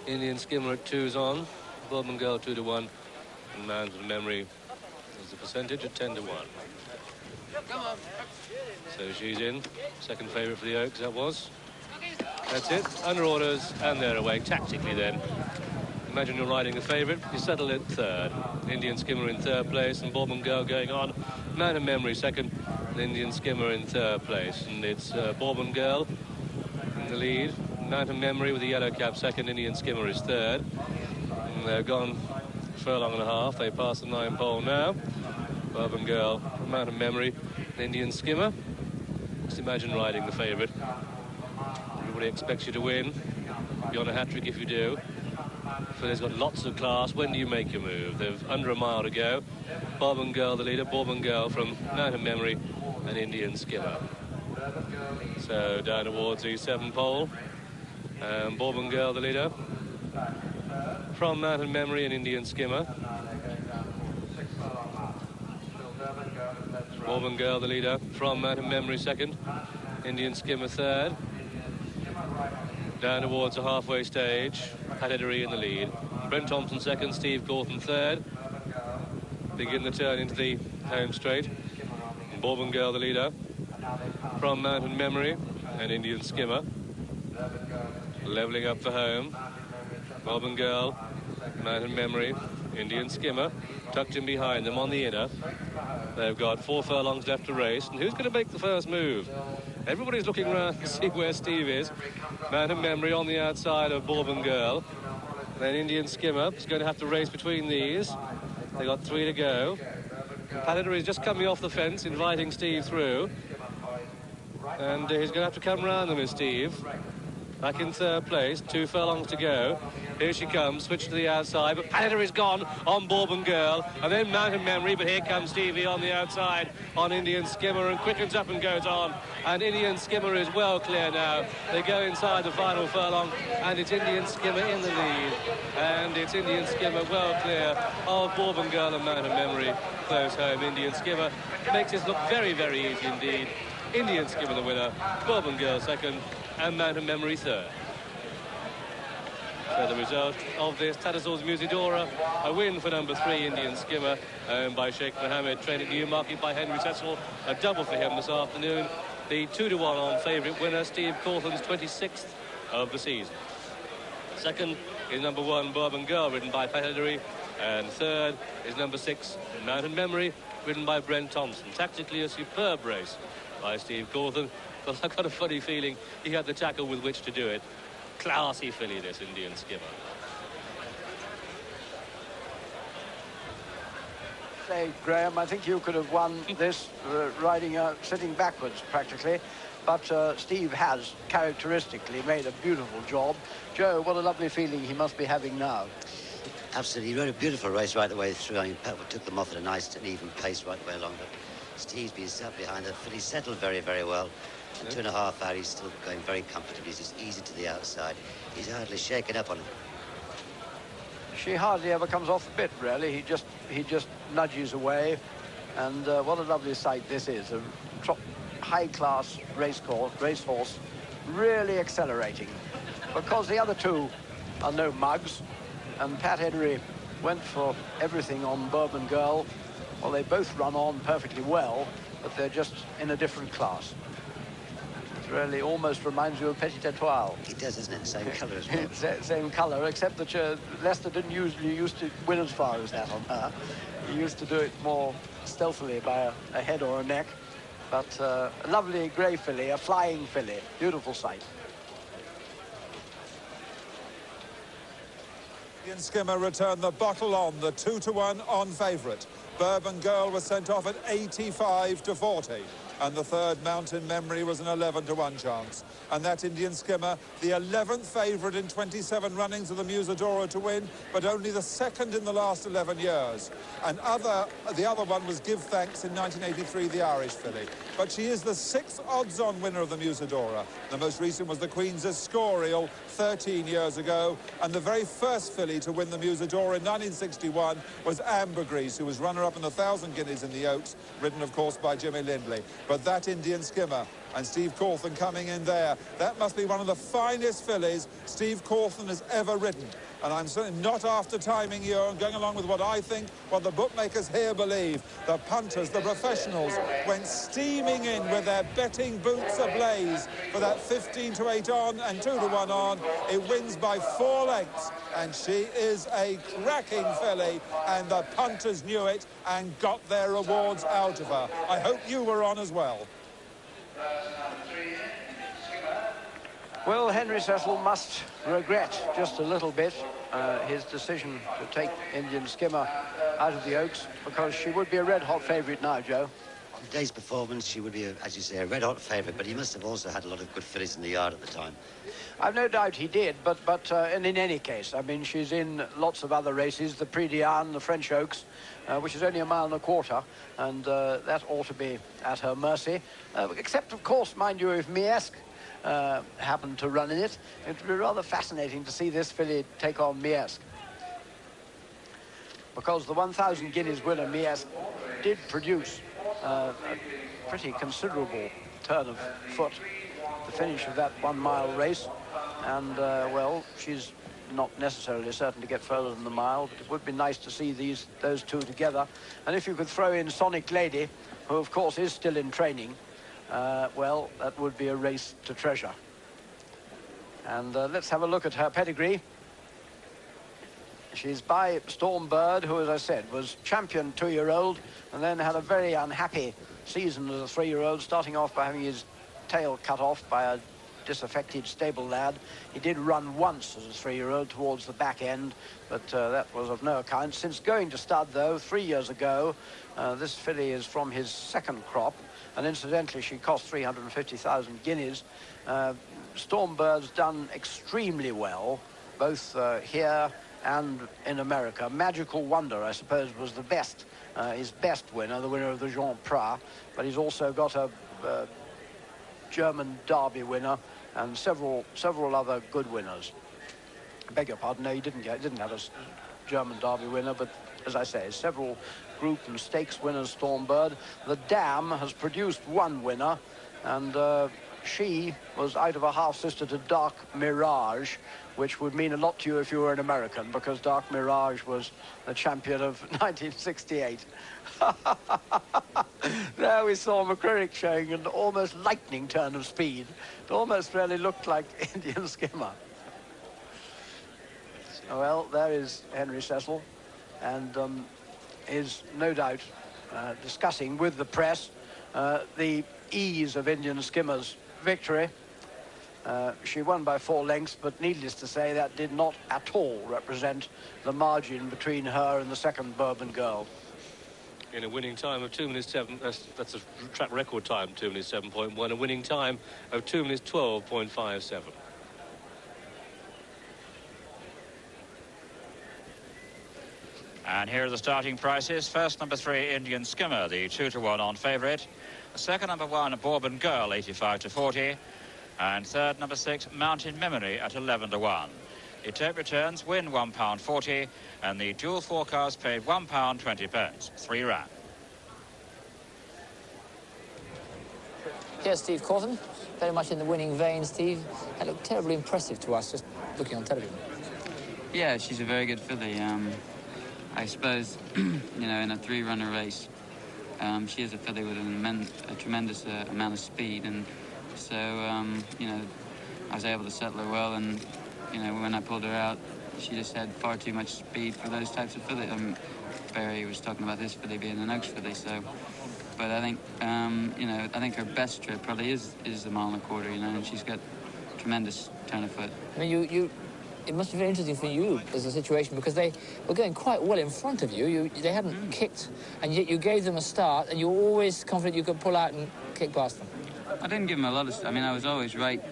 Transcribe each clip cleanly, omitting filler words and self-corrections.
Indian Skimmer at 2's on. Bourbon Girl 2 to 1. And Man's Memory is the percentage at 10 to 1. Come on. So she's in. Second favourite for the Oaks, that was. That's it. Under orders, and they're away. Tactically then. Imagine you're riding the favourite. You settle at third. Indian Skimmer in third place, and Bourbon Girl going on. Man of Memory second, and Indian Skimmer in third place. And it's Bourbon Girl in the lead. Man of Memory with the yellow cap second. Indian Skimmer is third. And they're gone a furlong and a half. They pass the 9 pole now. Bourbon Girl, Man of Memory, and Indian Skimmer. Just imagine riding the favourite. Everybody expects you to win. You're on a hat-trick if you do. Filly's got lots of class. When do you make your move? They've under a mile to go. Bourbon Girl, the leader. Bourbon Girl from Man of Memory and Indian Skimmer. So down towards the 7 pole. Bourbon Girl, the leader. From Man of Memory and Indian Skimmer. Bourbon Girl, the leader. From Man of Memory second. Indian Skimmer third. Down towards the halfway stage. Pat Edery in the lead. Brent Thompson second, Steve Cauthen third. Begin the turn into the home straight. Bourbon Girl the leader. From Mountain Memory and Indian Skimmer. Levelling up for home. Bourbon Girl, Mountain Memory, Indian Skimmer. Tucked in behind them on the inner. They've got 4 furlongs left to race. And who's going to make the first move? Everybody's looking around to see where Steve is. Mountain Memory on the outside of Bourbon Girl. Then Indian Skimmer is going to have to race between these. They've got 3 to go. Pat Edery is just coming off the fence, inviting Steve through. And he's going to have to come round them, is Steve. Back in third place, 2 furlongs to go. Here she comes, switch to the outside, but Pat Edery's gone on Bourbon Girl, and then Mountain Memory, but here comes Stevie on the outside on Indian Skimmer, and quickens up and goes on, and Indian Skimmer is well clear now. They go inside the final furlong, and it's Indian Skimmer in the lead, and it's Indian Skimmer well clear of Bourbon Girl and Mountain Memory. Close home, Indian Skimmer makes this look very, very easy indeed. Indian Skimmer the winner, Bourbon Girl second, and Mountain Memory third. So the result of this Tattersalls Musidora, a win for number 3, Indian Skimmer, owned by Sheikh Mohammed, trained at Newmarket by Henry Cecil, a double for him this afternoon. The 2 to 1 on favourite winner, Steve Cauthen's 26th of the season. Second is number 1, Bourbon Girl, ridden by Pat Edery, and third is number 6, Mountain Memory, ridden by Brent Thompson. Tactically a superb race by Steve Cauthen, but I've got a funny feeling he had the tackle with which to do it. Classy filly, this Indian Skimmer. Say, Graham, I think you could have won this riding sitting backwards practically, but Steve has characteristically made a beautiful job. Joe, what a lovely feeling he must be having now. Absolutely, he rode a beautiful race right the way through. I mean, Pat took them off at a nice and even pace right the way along, but Steve's been sat behind her. Filly settled very, very well. 2.5 out, he's still going very comfortably. He's just easy to the outside. He's hardly shaken up on it. She hardly ever comes off the bit, really. He just nudges away. And what a lovely sight this is. A high-class racehorse, really accelerating. Because the other two are no mugs. And Pat Edery went for everything on Bourbon Girl. Well, they both run on perfectly well, but they're just in a different class. Really almost reminds you of Petit Etoile. It does, isn't it? Same colour as well. Same colour, except that Leicester didn't usually used to win as far as that on her. He used to do it more stealthily by a head or a neck. But a lovely grey filly, a flying filly. Beautiful sight. Indian Skimmer returned the bottle on, the 2 to 1 on favourite. Bourbon Girl was sent off at 85 to 40. And the third, Mountain Memory, was an 11 to 1 chance. And that Indian Skimmer, the 11th favourite in 27 runnings of the Musidora to win, but only the 2nd in the last 11 years. And the other one was Give Thanks in 1983, the Irish filly. But she is the 6th odds-on winner of the Musidora. The most recent was the Queen's Escorial 13 years ago. And the very first filly to win the Musidora in 1961 was Ambergris, who was runner-up in the 1,000 guineas in the Oaks, ridden, of course, by Jimmy Lindley. But that Indian Skimmer And Steve Cauthen coming in there. That must be one of the finest fillies Steve Cauthen has ever ridden. And I'm certainly not after timing you and going along with what I think, what the bookmakers here believe. The punters, the professionals, went steaming in with their betting boots ablaze for that 15-8 on and 2-1 on. It wins by 4 lengths, and she is a cracking filly, and the punters knew it and got their rewards out of her. I hope you were on as well. Well, Henry Cecil must regret just a little bit his decision to take Indian Skimmer out of the Oaks, because she would be a red-hot favourite now, Joe. On today's performance, she would be, as you say, a red-hot favourite, but he must have also had a lot of good fillies in the yard at the time. I've no doubt he did, and in any case, I mean, she's in lots of other races, the Prix d'Anne, the French Oaks, which is only 1.25 miles, and that ought to be at her mercy. Except, of course, mind you, if Miesque happened to run in it, it would be rather fascinating to see this filly take on Miesque. Because the 1,000 guineas winner, Miesque, did produce a pretty considerable turn of foot at the finish of that 1 mile race. And, well, she's not necessarily certain to get further than the mile, but it would be nice to see those two together. And if you could throw in Sonic Lady, who, of course, is still in training, well, that would be a race to treasure. And let's have a look at her pedigree. She's by Stormbird, who, as I said, was champion 2-year-old and then had a very unhappy season as a 3-year-old, starting off by having his tail cut off by a disaffected stable lad. He did run once as a 3-year-old towards the back end, but that was of no account. Since going to stud, though, 3 years ago, this filly is from his second crop, and incidentally, she cost 350,000 guineas. Stormbird's done extremely well, both here and in America. Magical Wonder, I suppose, was the best, his best winner, the winner of the Jean Prat, but he's also got a German Derby winner and several other good winners. I beg your pardon, no, he didn't have a German Derby winner, but as I say, several group and stakes winners, Stormbird. The Dam has produced 1 winner, and she was out of a half-sister to Dark Mirage, which would mean a lot to you if you were an American, because Dark Mirage was the champion of 1968. There we saw McCririck showing an almost lightning turn of speed. It almost really looked like Indian Skimmer. Well, there is Henry Cecil, and is no doubt discussing with the press the ease of Indian Skimmer's victory. She won by 4 lengths, but needless to say, that did not at all represent the margin between her and the second Bourbon Girl. In a winning time of 2 minutes 7, that's a track record time, 2 minutes 7.1, a winning time of 2 minutes 12.57. And here are the starting prices. First, number 3, Indian Skimmer, the 2-1 on favourite. Second, number 1, Bourbon Girl, 85-40. And third, number 6, Mountain Memory at 11-1. The tape returns win £1.40, and the dual forecast paid £1.20. 3 ran. Here's Steve Cauthen, very much in the winning vein, Steve. That looked terribly impressive to us just looking on television. Yeah, she's a very good filly. I suppose, you know, in a 3-runner race, she is a filly with a tremendous amount of speed, and so, you know, I was able to settle her well, and, you know, when I pulled her out, she just had far too much speed for those types of fillies. Barry was talking about this filly being an Oaks filly, so, but I think, you know, I think her best trip probably is the 1.25 miles, you know, and she's got tremendous turn of foot. I mean, it must be very interesting for you as a situation, because they were going quite well in front of you. They hadn't kicked, and yet you gave them a start, and you were always confident you could pull out and kick past them. I didn't give them a lot of... I mean, I was always right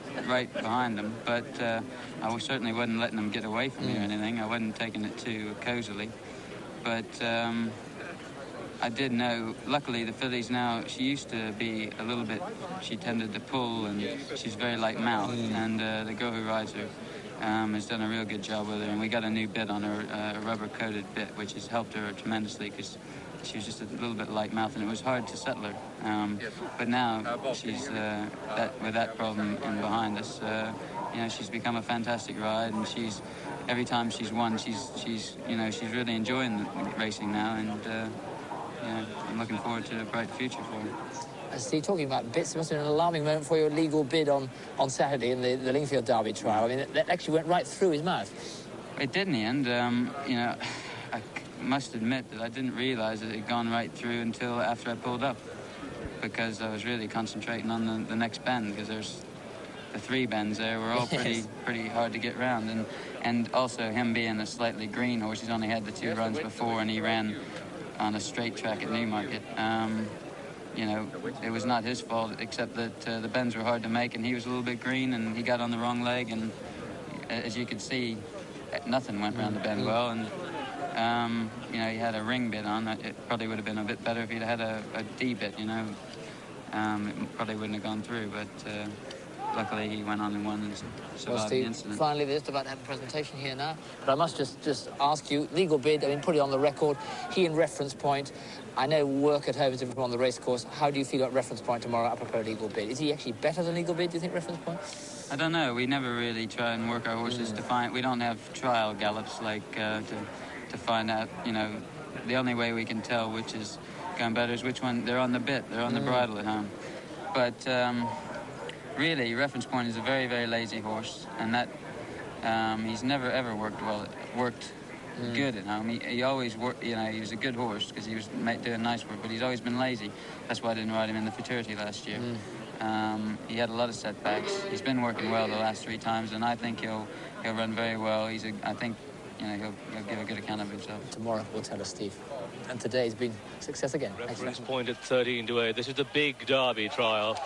behind them, but I certainly wasn't letting them get away from me or anything. I wasn't taking it too cosily. But I did know, luckily, the fillies now, she used to be a little bit... She tended to pull, and she's very light mouth, and the girl who rides her has done a real good job with her, and we got a new bit on her, a rubber-coated bit, which has helped her tremendously, because she was just a little bit light mouth, and it was hard to settle her. But now she's with that problem in behind us. You know, she's become a fantastic ride, and every time she's won, she's really enjoying the racing now, and you know, I'm looking forward to a bright future for her. Steve, talking about bits, it must have been an alarming moment for your legal bid on Saturday in the Lingfield Derby trial. I mean, that actually went right through his mouth. It did in the end. You know, I must admit that I didn't realise that it had gone right through until after I pulled up, because I was really concentrating on the next bend, because there's the 3 bends there were all pretty hard to get round, and also him being a slightly green horse. He's only had the 2 runs before, and he ran on a straight track at Newmarket. You know, it was not his fault, except that the bends were hard to make, and he was a little bit green, and he got on the wrong leg, and as you could see, nothing went around the bend well, and you know, he had a ring bit on. It probably would have been a bit better if he'd had a D bit, you know. It probably wouldn't have gone through, but luckily he went on and won and survived the incident. Finally, we're just about to have a presentation here now, but I must just ask you, legal bid, I mean, put it on the record, he in Reference Point. I know work at home is different from on the racecourse. How do you feel about Reference Point tomorrow, apropos legal bid? Is he actually better than legal bid, do you think, Reference Point? I don't know. We never really try and work our horses to find... We don't have trial gallops like to find out, you know, the only way we can tell which is going better is which one they're on the bit, they're on the bridle at home. But really, Reference Point is a very, very lazy horse, and that he's never ever worked good at home. He always worked, you know, he was a good horse because he was doing nice work, but he's always been lazy. That's why I didn't ride him in the Futurity last year. He had a lot of setbacks. He's been working well the last 3 times, and I think he'll run very well. I think, you know, he'll give a good account of himself. Tomorrow will tell us, Steve. And today's been success again. Reference Point at 13-8. This is the big Derby trial.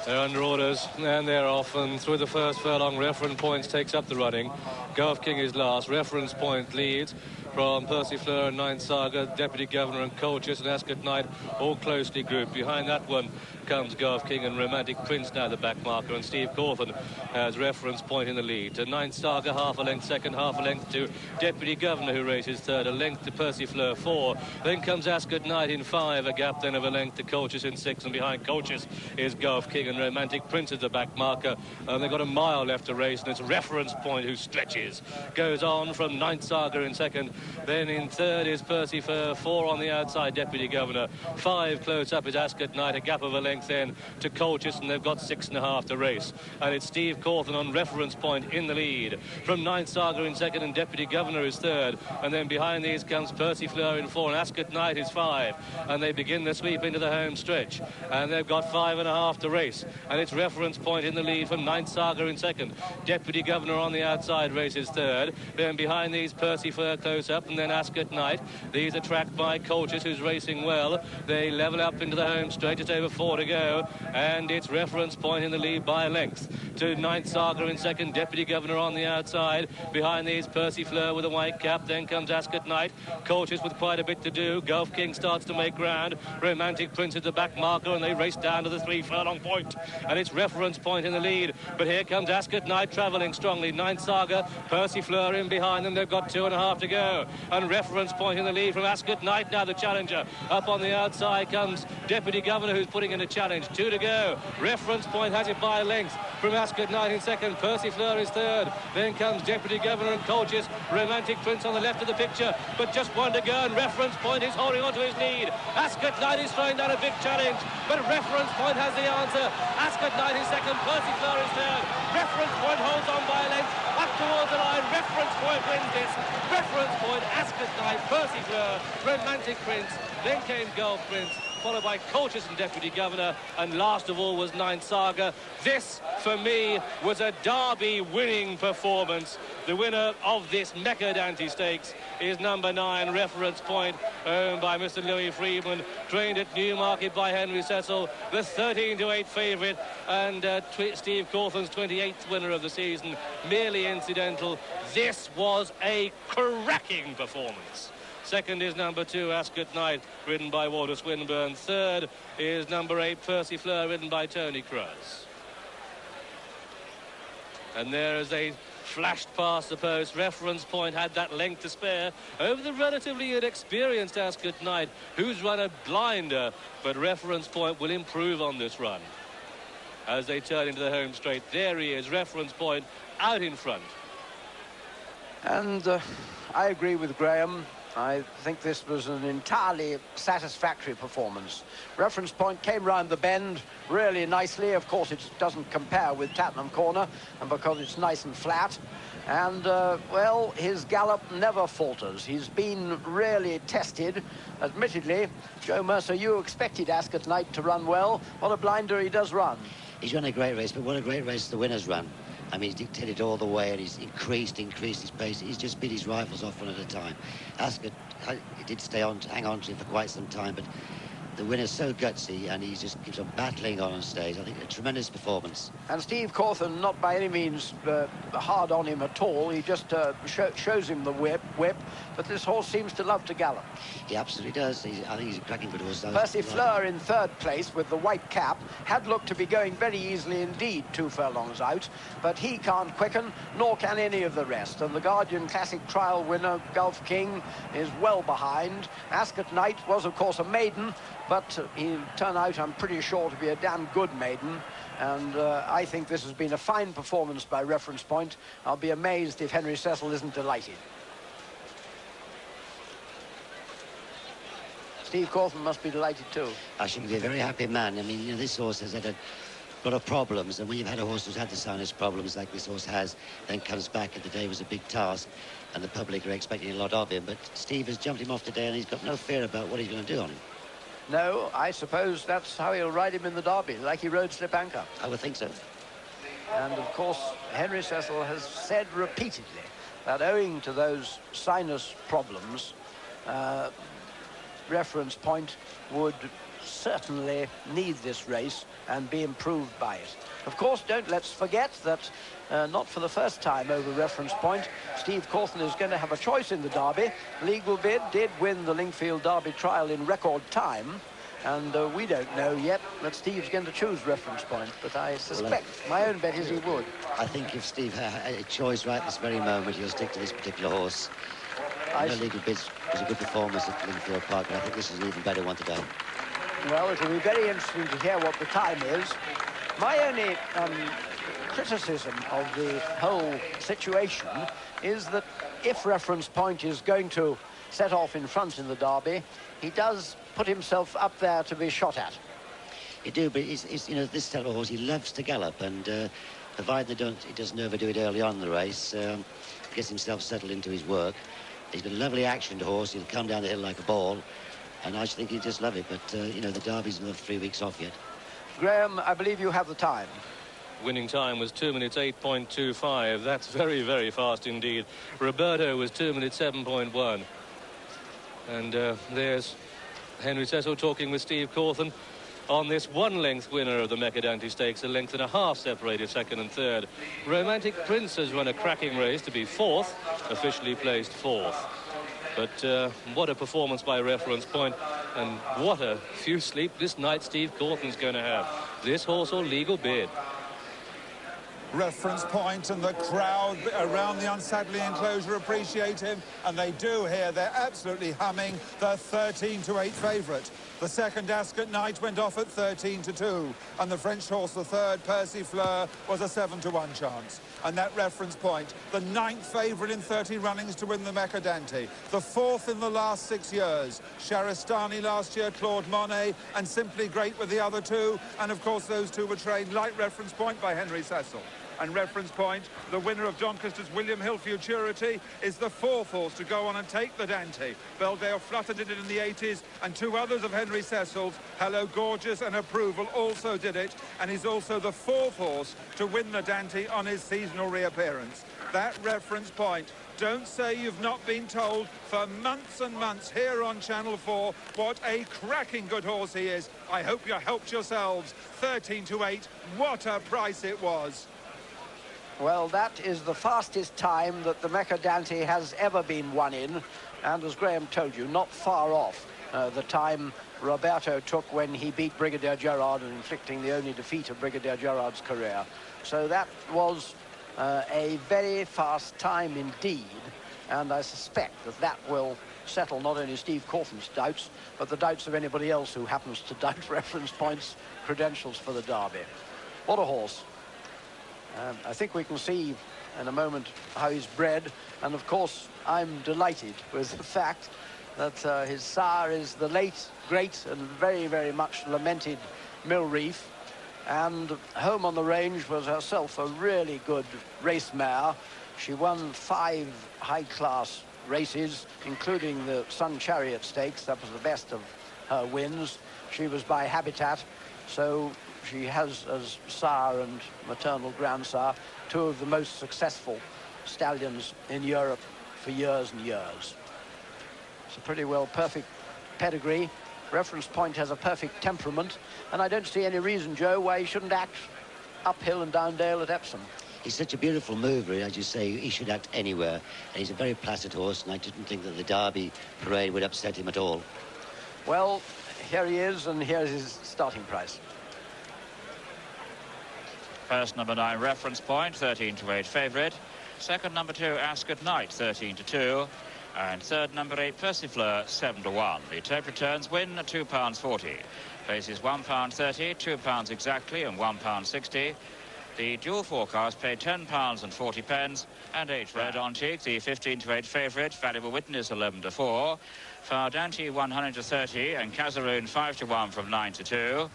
They're under orders, and they're off, and through the first furlong, Reference Point takes up the running. Gulf King is last. Reference Point leads from Percy Fleur and Nine Saga, Deputy Governor and Colchis and Ascot Knight, all closely grouped. Behind that one comes Gulf King and Romantic Prince now the back marker, and Steve Cauthen has Reference Point in the lead. To Nine Saga, half a length second, half a length to Deputy Governor, who races third, a length to Percy Fleur 4. Then comes Ascot Knight in 5, a gap then of a length to Colchis in 6, and behind Colchis is Gulf King and Romantic Prince at the back marker, and they've got a mile left to race, and it's Reference Point who stretches. Goes on from Ninth Saga in second, then in third is Percy Fleur, 4 on the outside, Deputy Governor, 5 close up is Ascot Knight, a gap of a length then to Colchis, and they've got 6.5 to race, and it's Steve Cauthen on Reference Point in the lead. From Ninth Saga in second, and Deputy Governor is third, and then behind these comes Percy Fleur in 4, and Ascot Knight is 5, and they begin the sweep into the home stretch, and they've got 5.5 to race, and it's Reference Point in the lead from Ninth Saga in second. Deputy Governor on the outside races third, then behind these Percy Fleur close up, and then Ascot Knight. These are tracked by Colchis, who's racing well. They level up into the home straight, just over 4 to go, and it's Reference Point in the lead by a length. To Ninth Saga in second, Deputy Governor on the outside. Behind these Percy Fleur with a white cap, then comes Ascot Knight. Colchis with quite a bit to do. Gulf King starts to make ground. Romantic Prince at the back marker, and they race down to the 3 furlong point, and it's Reference Point in the lead. But here comes Ascot Knight travelling strongly. Ninth Saga, Percy Fleur in behind them. They've got 2.5 to go, and Reference Point in the lead from Ascot Knight now the challenger. Up on the outside comes Deputy Governor, who's putting in a challenge. 2 to go. Reference Point has it by a length from Ascot Knight in second. Percy Fleur is third. Then comes Deputy Governor and Colchis. Romantic Prince on the left of the picture, but just 1 to go, and Reference Point is holding on to his lead. Ascot Knight is throwing down a big challenge, but Reference Point has the answer. Ascot Knight is second. Percy Fleur is third. Reference Point holds on by a length up towards the line. Reference Point wins this. Reference Point, Ascot Knight, Percy Fleur, Romantic Prince, then came Gulf Prince, followed by Colchis and Deputy Governor, and last of all was Ninth Saga. This, for me, was a Derby winning performance. The winner of this Mecca Dante Stakes is number 9, Reference Point, owned by Mr. Louis Freeman, trained at Newmarket by Henry Cecil, the 13-8 favourite, and Steve Cauthen's 28th winner of the season, merely incidental. This was a cracking performance. Second is number 2, Ascot Knight, ridden by Walter Swinburne. Third is number 8, Percy Fleur, ridden by Tony Cross. And there is a flashed past the post. Reference Point had that length to spare over the relatively inexperienced Ascot Knight, who's run a blinder, but Reference Point will improve on this run. As they turn into the home straight, there he is, Reference Point out in front. And I agree with Graham. I think this was an entirely satisfactory performance. Reference Point came round the bend really nicely. Of course, it doesn't compare with Tattenham Corner, and because it's nice and flat. And, well, his gallop never falters. He's been really tested. Admittedly, Joe Mercer, you expected Ascot Knight to run well. What a blinder he does run. He's run a great race, but what a great race the winner's run. I mean, he's dictated all the way, and he's increased his pace. He's just beat his rivals off one at a time. Ascot, he did hang on to him for quite some time, but the winner's so gutsy, and he just keeps on battling on stage. I think a tremendous performance. And Steve Cauthen, not by any means hard on him at all. He just shows him the whip, but this horse seems to love to gallop. He absolutely does. I think he's a cracking good horse. Percy Fleur in third place with the white cap had looked to be going very easily indeed 2 furlongs out, but he can't quicken, nor can any of the rest. And the Guardian Classic Trial winner, Gulf King, is well behind. Ascot Knight was, of course, a maiden, but he turned out, I'm pretty sure, to be a damn good maiden. And I think this has been a fine performance by Reference Point. I'll be amazed if Henry Cecil isn't delighted. Steve Cauthen must be delighted too. I should be a very happy man. I mean, you know, this horse has had a lot of problems, and when you've had a horse who's had the sinus problems like this horse has, then comes back, and today was a big task, and the public are expecting a lot of him. But Steve has jumped him off today, and he's got no fear about what he's going to do on him. No, I suppose that's how he'll ride him in the Derby, like he rode Slip Anchor. I would think so. And, of course, Henry Cecil has said repeatedly that owing to those sinus problems, Reference Point would certainly need this race and be improved by it. Of course, let's forget that not for the first time over Reference Point, Steve Cauthen is going to have a choice in the Derby. Legal Bid did win the Lingfield Derby trial in record time, and we don't know yet that Steve's going to choose Reference Point, but I suspect, my own bet is he would. I think if Steve had a choice right this very moment, he'll stick to this particular horse. I know Legal Bid was a good performance at Lingfield Park, but I think this is an even better one today. Well, it'll be very interesting to hear what the time is. My only criticism of the whole situation is that if Reference Point is going to set off in front in the Derby, he does put himself up there to be shot at. He do, but you know, this type of horse, he loves to gallop, and provided he doesn't overdo it early on in the race, gets himself settled into his work. He's got a lovely actioned horse. He'll come down the hill like a ball, and I think he'll just love it. But, you know, the Derby's another 3 weeks off yet. Graham, I believe you have the time. Winning time was 2 minutes 8.25. That's very, very fast indeed. Roberto was 2 minutes 7.1. And there's Henry Cecil talking with Steve Cauthen on this one-length winner of the Mercadante Stakes, a length and a half separated second and third. Romantic Prince has run a cracking race to be fourth, officially placed fourth. But what a performance by Reference Point, and what a few sleepless nights Steve Cauthen's going to have. This horse or Legal Bid. Reference Point and the crowd around the unsaddling enclosure appreciate him, and they do here. They're absolutely humming the 13-8 favourite. The second Ascot Knight went off at 13-2, and the French horse, the third, Percy Fleur, was a 7-1 chance. And that Reference Point, the 9th favourite in 30 runnings to win the Mercadante, the 4th in the last 6 years. Sharistani last year, Claude Monet, and Simply Great with the other two. And of course, those two were trained like Reference Point by Henry Cecil. And Reference Point, the winner of Doncaster's William Hill Futurity, is the 4th horse to go on and take the Dante. Belvedere Flutter did it in the 80s, and 2 others of Henry Cecil's, Hello Gorgeous and Approval, also did it, and he's also the 4th horse to win the Dante on his seasonal reappearance. That Reference Point. Don't say you've not been told for months and months here on Channel 4 what a cracking good horse he is. I hope you helped yourselves. 13-8, what a price it was. Well, that is the fastest time that the Mercadante has ever been won in, and as Graham told you, not far off the time Roberto took when he beat Brigadier Gerard, inflicting the only defeat of Brigadier Gerard's career. So that was a very fast time indeed, and I suspect that that will settle not only Steve Cauthen's doubts, but the doubts of anybody else who happens to doubt reference points credentials for the Derby. What a horse. I think we can see in a moment how he's bred, and of course I'm delighted with the fact that his sire is the late, great and very, very much lamented Millreef, and home on the range was herself a really good race mare. She won 5 high-class races, including the Sun Chariot Stakes. That was the best of her wins. She was by Habitat, so she has as sire and maternal grandsire 2 of the most successful stallions in Europe for years and years. It's a pretty well perfect pedigree. Reference Point has a perfect temperament, and I don't see any reason, Joe, why he shouldn't act uphill and down dale at Epsom. He's such a beautiful mover, as you say. He should act anywhere, and he's a very placid horse, and I didn't think that the Derby parade would upset him at all. Well, here he is, and here's his starting price. First, number 9, Reference Point, 13-8 favourite. Second, number 2, Ask at Night, 13-2. And third, number 8, Persifleur, 7-1. The tape returns win £2.40. Places £1.30, £2 exactly, and £1.60. The dual forecast paid £10.40, and 8 Red Antique, the 15-8 favourite. Valuable Witness, 11-4. Dante, 130, and Cazaroon, 5-1 from 9-2.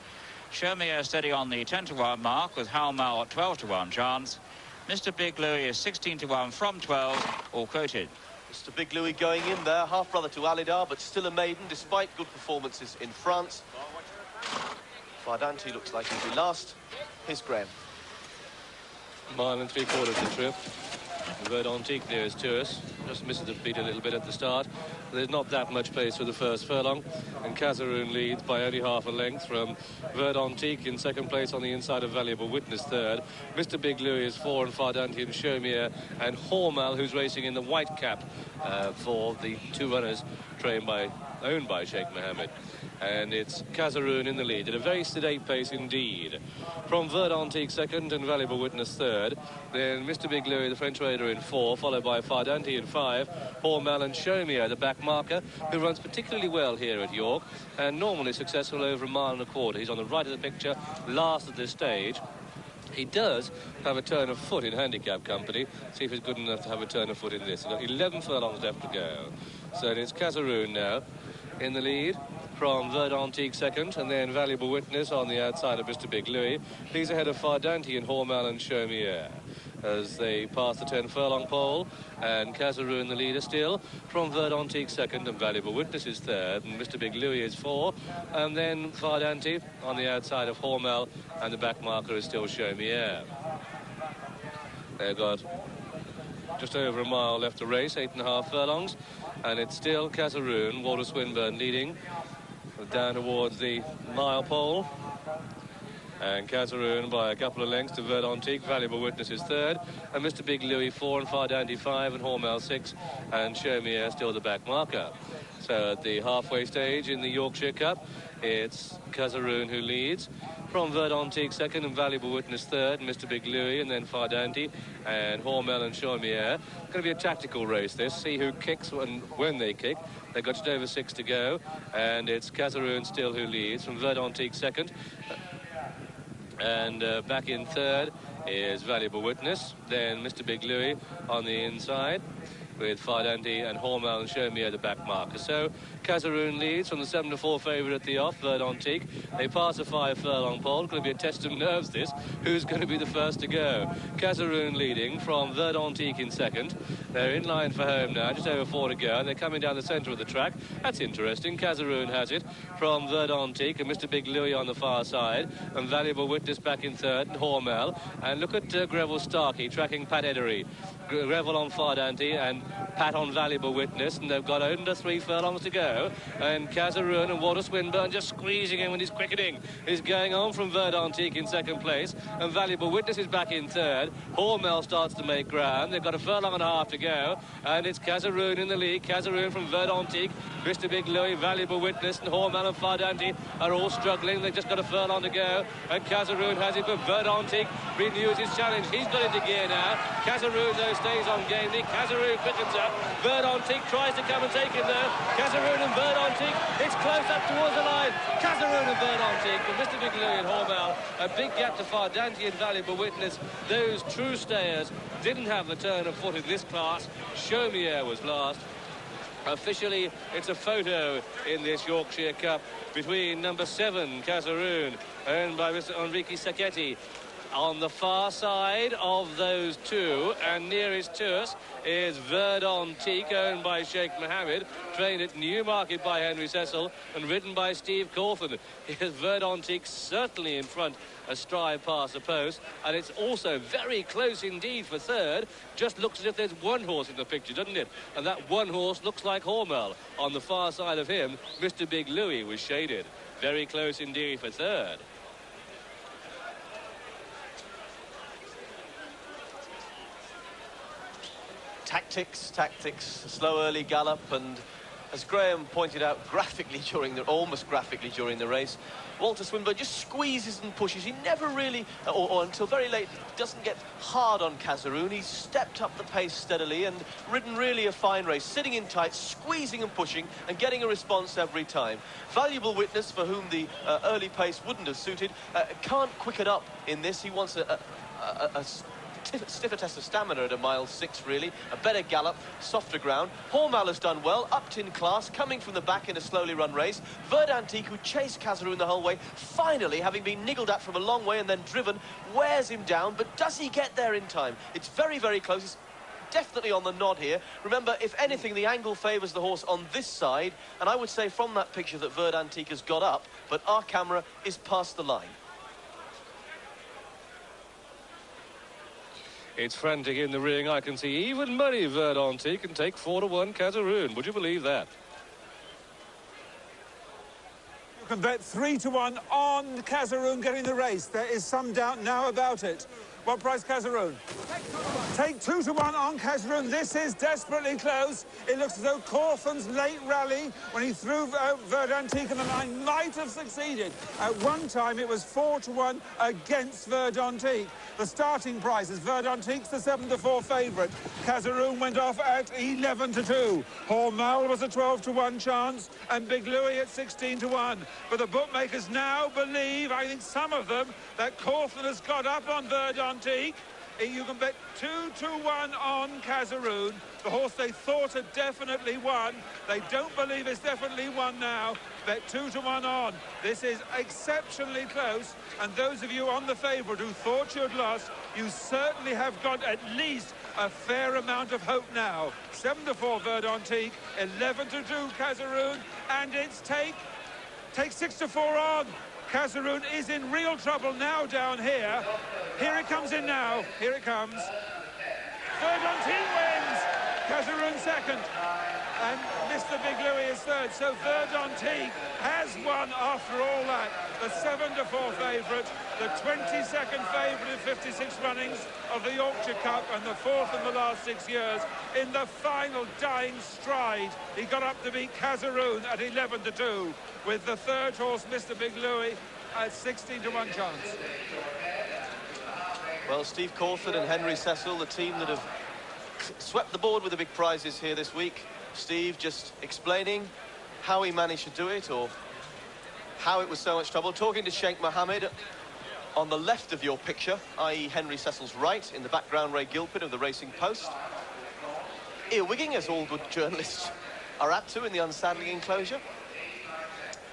Show Me a Steady on the 10-1 mark, with Halmal at 12-1 chance. Mr. Big Louis is 16-1 from 12, all quoted. Mr. Big Louis going in there, half-brother to Alidar, but still a maiden, despite good performances in France. Dante looks like he'll be last. Here's Graham. 1 3/4 the trip. Red Antique nearest to us. Just misses the beat a little bit at the start. There's not that much pace for the first furlong, and Cazaroon leads by only half a length from Verd Antique in second place on the inside of Valuable Witness third. Mr. Big Louis is 4, and Fardante and Shomier, and Hormal, who's racing in the white cap for the 2 runners owned by Sheikh Mohammed. And it's Cazaroon in the lead at a very sedate pace indeed. From Verd Antique second and Valuable Witness third. Then Mr. Big Louis, the French raider, in 4, followed by Fardante in 5. Hormal and Shomier, the back marker, who runs particularly well here at York and normally successful over 1.25 miles. He's on the right of the picture, last at this stage. He does have a turn of foot in handicap company. See if he's good enough to have a turn of foot in this. He's got 11 furlongs left to go. So it's Cazaroon now in the lead from Verd Antique second, and then Valuable Witness on the outside of Mr. Big Louis. He's ahead of Fardante and Hormal and Shomier as they pass the 10 furlong pole, and Cazaroon the leader still from Verd Antique second, and Valuable Witness is third, and Mr. Big Louis is 4, and then Fardante on the outside of Hormal, and the back marker is still Shomier. They've got just over a mile left to race, 8.5 furlongs, and it's still Cazaroon, Walter Swinburne leading down towards the mile pole, and Cazaroon by a couple of lengths to Verd Antique. Valuable Witness is third, and Mr. Big Louis 4, and Fardante 5, and Hormal 6, and Shomier still the back marker. So at the halfway stage in the Yorkshire Cup, it's Cazaroon who leads from Verd Antique second, and Valuable Witness third, and Mr. Big Louis, and then Fardante and Hormal and Shomier. Going to be a tactical race this, see who kicks and when they kick. They've got just over 6 to go, and it's Cazaroon still who leads from Verd Antique second, and back in third is Valuable Witness, then Mr. Big Louis on the inside with Fardante and Hormal and Shomier the back marker. So Cazaroon leads from the 7-4 favourite at the off, Verd Antique. They pass a 5 furlong pole. Going to be a test of nerves this. Who's going to be the first to go? Cazaroon leading from Verd Antique in second. They're in line for home now, just over 4 to go, and they're coming down the centre of the track. That's interesting. Cazaroon has it from Verd Antique, and Mr. Big Louis on the far side, and Valuable Witness back in third, and Hormal. And look at Greville Starkey tracking Pat Edery. Revel on Dante and Pat on Valuable Witness, and they've got under 3 furlongs to go. And Cazaroon and Walter Swinburne just squeezing in with his quickening is going on from Verdantique in second place, and Valuable Witness is back in third. Hormel starts to make ground. They've got a furlong and a half to go, and it's Cazaroon in the lead. Cazaroon from Verdantique, Mr. Big Louis, Valuable Witness, and Hormel and Fardante are all struggling. They've just got a furlong to go, and Cazaroon has it, but Verdantique renews his challenge. He's got into gear now. Cazaroon, though, stays on gamely. Cazaroon quickens up. Verdantique tries to come and take him, though. Cazaroon and Verdantique, it's close up towards the line. Cazaroon and Verdantique, but Mr. Big Louis and Hormel, a big gap to Fardante and Valuable Witness. Those true stayers didn't have the turn of foot in this class. Chaumier was last. Officially, it's a photo in this Yorkshire Cup between number 7, Cazaroon, owned by Mr. Enrique Sacchetti. On the far side of those two, and nearest to us, is Verdantique, owned by Sheikh Mohammed, trained at Newmarket by Henry Cecil, and ridden by Steve Cauthen. Here's Verdantique certainly in front, a stride past the post, and it's also very close indeed for third. Just looks as if there's one horse in the picture, doesn't it? And that one horse looks like Hormel. On the far side of him, Mr. Big Louis was shaded. Very close indeed for third. Tactics, slow early gallop, and as Graham pointed out almost graphically during the race, Walter Swinburne just squeezes and pushes. He never really, or until very late, doesn't get hard on Cazaroon. He's stepped up the pace steadily and ridden really a fine race, sitting in tight, squeezing and pushing, and getting a response every time. Valuable Witness, for whom the early pace wouldn't have suited, can't quicken up in this. He wants a stiffer test of stamina at a mile 6, really. A better gallop, softer ground. Hormel has done well, upped in class, coming from the back in a slowly run race. Verdantique, who chased Cazaroon the whole way, finally, having been niggled at from a long way and then driven, wears him down. But does he get there in time? It's very, very close. It's definitely on the nod here. Remember, if anything, the angle favours the horse on this side, and I would say from that picture that Verdantique has got up, but our camera is past the line. It's frantic in the ring. I can see even money Verdantique can take 4-1 Cazaroon. Would you believe that? You can bet 3-1 on Cazaroon getting the race. There is some doubt now about it. What price, Cazaroon? Take 2-1 on Cazaroon. This is desperately close. It looks as though Cauthen's late rally, when he threw Verdantique in the line, might have succeeded. At one time, it was 4-1 against Verdantique. The starting price is Verdantique's the 7-4 favourite. Cazaroon went off at 11-2. Hormel was a 12-1 chance, and Big Louis at 16-1. But the bookmakers now believe, I think some of them, that Cauthen has got up on Verdantique. You can bet 2-1 on Cazaroon. The horse they thought had definitely won. They don't believe it's definitely won now. Bet 2-1 on. This is exceptionally close. And those of you on the favourite who thought you'd lost, you certainly have got at least a fair amount of hope now. 7-4 Verdantique, 11-2 Cazaroon, and it's take 6-4 on. Cazaroon is in real trouble now down here. Here it comes in now. Here it comes. Verdantique wins. Cazaroon second. And Mr. Big Louis is third. So Verdantique has won after all that. The 7-4 favourite, the 22nd favourite in 56 runnings of the Yorkshire Cup, and the fourth in the last 6 years. In the final dying stride, he got up to beat Cazaroon at 11-2, with the third horse, Mr. Big Louis, at 16-1 chance. Well, Steve Cauthen and Henry Cecil, the team that have swept the board with the big prizes here this week. Steve just explaining how he managed to do it, or how it was so much trouble. Talking to Sheikh Mohammed on the left of your picture, i.e. Henry Cecil's right. In the background, Ray Gilpin of the Racing Post. Earwigging, as all good journalists are apt to in the unsaddling enclosure.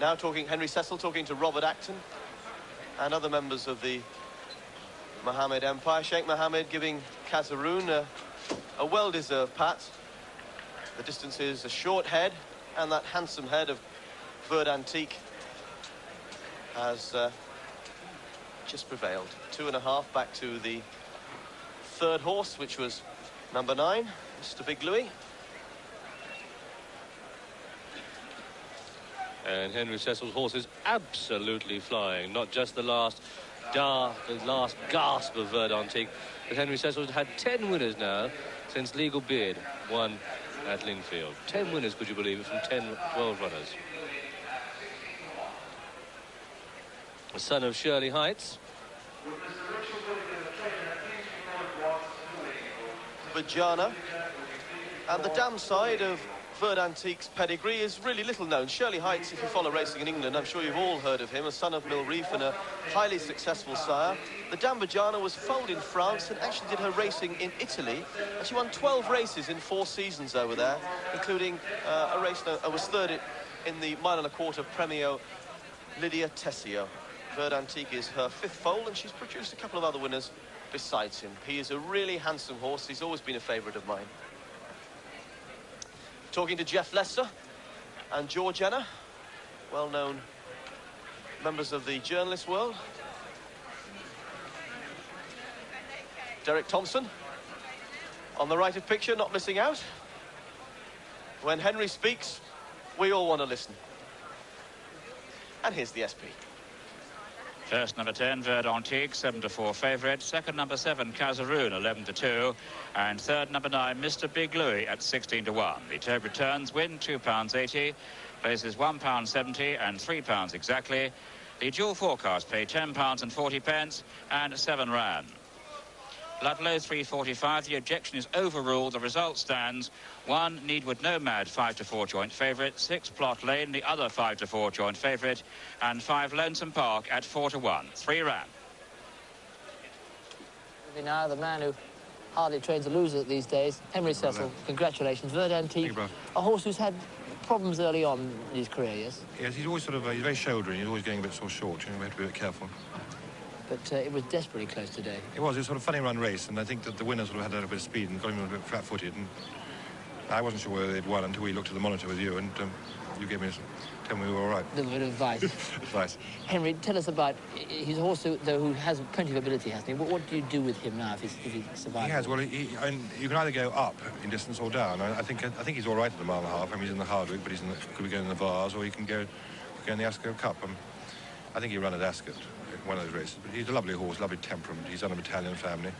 Now Henry Cecil talking to Robert Acton and other members of the Mohammed Empire. Sheikh Mohammed giving Cazaroon a well-deserved pat. The distance is a short head, and that handsome head of Verdantique has just prevailed. 2.5 back to the third horse, which was Number 9, Mr. Big Louis. And Henry Cecil's horse is absolutely flying. Not just the last gasp of Verdantique, but Henry Cecil's had 10 winners now since Legal Beard won at Lingfield. 10 winners, could you believe it, from 10 12 runners. The son of Shirley Heights. Vajana. And the dam side of Verdantique's pedigree is really little known. Shirley Heights, if you follow racing in England, I'm sure you've all heard of him, a son of Milreef and a highly successful sire. The Dame Vajana was foaled in France and actually did her racing in Italy, and she won 12 races in 4 seasons over there, including a race that was third in the mile and a quarter Premio Lydia Tessio. Verdantique is her 5th foal, and she's produced a couple of other winners besides him. He is a really handsome horse. He's always been a favourite of mine. Talking to Jeff Lester and George Enna, well-known members of the journalist world. Derek Thompson on the right of picture, not missing out. When Henry speaks, we all want to listen. And here's the SP. First, number 10, Verdantique, 7-4 favourite. Second, number 7, Cazaroon, 11-2. And third, number 9, Mr. Big Louis at 16-1. The Tobe returns win £2.80, places £1.70 and £3 exactly. The dual forecast paid £10.40 and 7 ran. Ludlow 3.45. The objection is overruled. The result stands 1 Needwood Nomad 5-4 joint favourite, 6 Plot Lane the other 5-4 joint favourite, and 5 Lonesome Park at 4-1. 3 ran. Now the man who hardly trains a loser these days, Henry Cecil. Congratulations, Verdantique. A horse who's had problems early on in his career, yes? Yes, he's always sort of he's very shouldering. He's always getting a bit sort of short. You know, we have to be a bit careful. But it was desperately close today. It was a sort of funny run race, and I think that the winner sort of had a little bit of speed and got him a bit flat-footed. And I wasn't sure whether they'd won until we looked at the monitor with you, and you gave me tell me we were all right. A little bit of advice. Advice. Henry, tell us about his horse, though, who has plenty of ability, hasn't he? What do you do with him now if he survives? He has. Well, and you can either go up in distance or down. I think he's all right at the mile and a half. I mean, he's in the Hardwick, but could be going in the Vars, or he can go in the Ascot Cup. I think he'll run at Ascot, one of those races. But he's a lovely horse, lovely temperament. He's on a Italian family.